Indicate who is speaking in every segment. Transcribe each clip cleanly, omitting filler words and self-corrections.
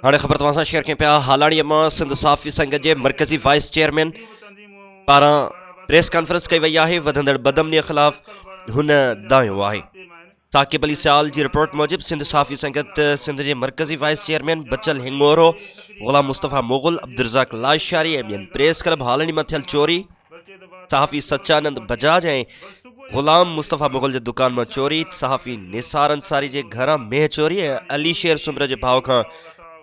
Speaker 1: हाणे ख़बर तव्हां शेयर कयूं पिया हालाणीअ मां सिंध साफ़ी संघ जे मरकज़ी वाइस चेयरमैन पारां प्रेस कॉन्फ्रेंस कई वई आहे। वधंदड़ बदअमनीअ ख़िलाफ़ हुन दायो आहे। साकिब अली सियाल जी रिपोर्ट मूजिब सिंध साफ़ी संगत सिंध जे मरकज़ी वाइस चेयरमैन बचल हिंगोरो, ग़ुलाम मुस्तफ़ा मुग़ल, अब्दुर्रज़ाक लाशारी ऐं ॿियनि प्रेस क्लब हालाणी में थियल चोरी, सहाफ़ी सच्चानंद बजाज ऐं ग़ुलाम मुस्तफ़ा मुग़ल जे दुकान में चोरी, सहाफ़ी निसार अंसारी जे घरां मेह चोरी ऐं अली शेर सुमर जे भाउ खां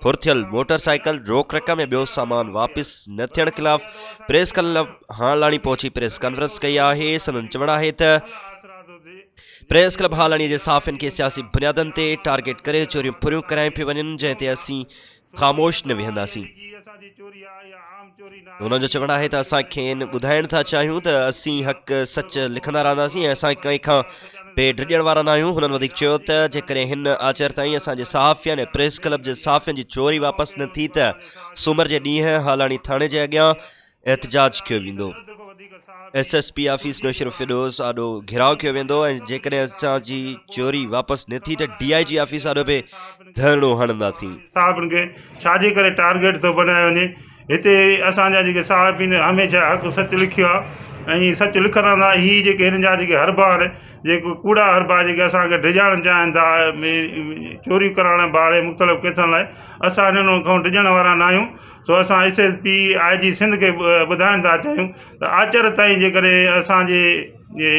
Speaker 1: फुरथियल मोटरसाइकिल, रोक रक़म ऐं ॿियो सामान वापसि न थियण ख़िलाफ़ प्रेस क्लब हालाणी पहुची प्रेस कॉन्फ्रेंस कई आहे। संदन चवणु आहे त प्रेस क्लब हालाणी जे साफ़ियुनि खे सियासी बुनियादनि ते टारगेट करे चोरियूं पूरियूं करायूं पियूं वञनि, जंहिं ते असीं ख़ामोश न विहंदासीं। हुननि जो चवणु आहे त असां खेनि ॿुधाइण था चाहियूं त असीं हक़ सच लिखंदा रहंदासीं ऐं असां कंहिं खां बेड ॾियण वारा न आहियूं। हुननि वधीक चयो त जेकॾहिं हिन आचर ताईं असांजे सहाफ़ियुनि ऐं प्रेस क्लब जे सहाफ़ियुनि जी चोरी वापसि न थी त सूमर जे ॾींहुं हालाणी थाणे जे अॻियां एहतजाज कयो वेंदो। SSP ऑफिस नौशर फिरोज़ आॾो घिराव कयो वेंदो ऐं जेकॾहिं असांजी चोरी वापसि न थी त DIG ऑफिस आॾो बि धरणो हणंदासीं।
Speaker 2: साहिबनि खे छाजे करे टारगेट थो बनायो वञे। हिते असांजा जेके साहिब हमेशह हक़ सच लिखियो आहे ऐं सच लिखंदा रहंदा। हीअ जेके हिन जा जेके हरबार जेके कूड़ा हरबार जेके असांखे डिॼाइणु चाहिनि था चोरी करण बारे मुख़्तलिफ़ केसनि लाइ, असां हिननि खां डिॼण वारा न आहियूं। सो असां SSP IG सिंध खे ॿुधाइण था चाहियूं त आचर ताईं जेकॾहिं असांजे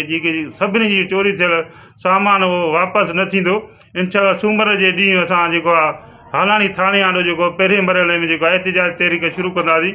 Speaker 2: जेके सभिनी जी चोरी थियल सामान उहो वापसि न थींदो, इंशाअल्लाह सूमर जे ॾींहुं असां जेको आहे हालाणी थाणे आॾो जेको पहिरें मरहले में जेको एहतजाज तहरीक शुरू कंदासीं।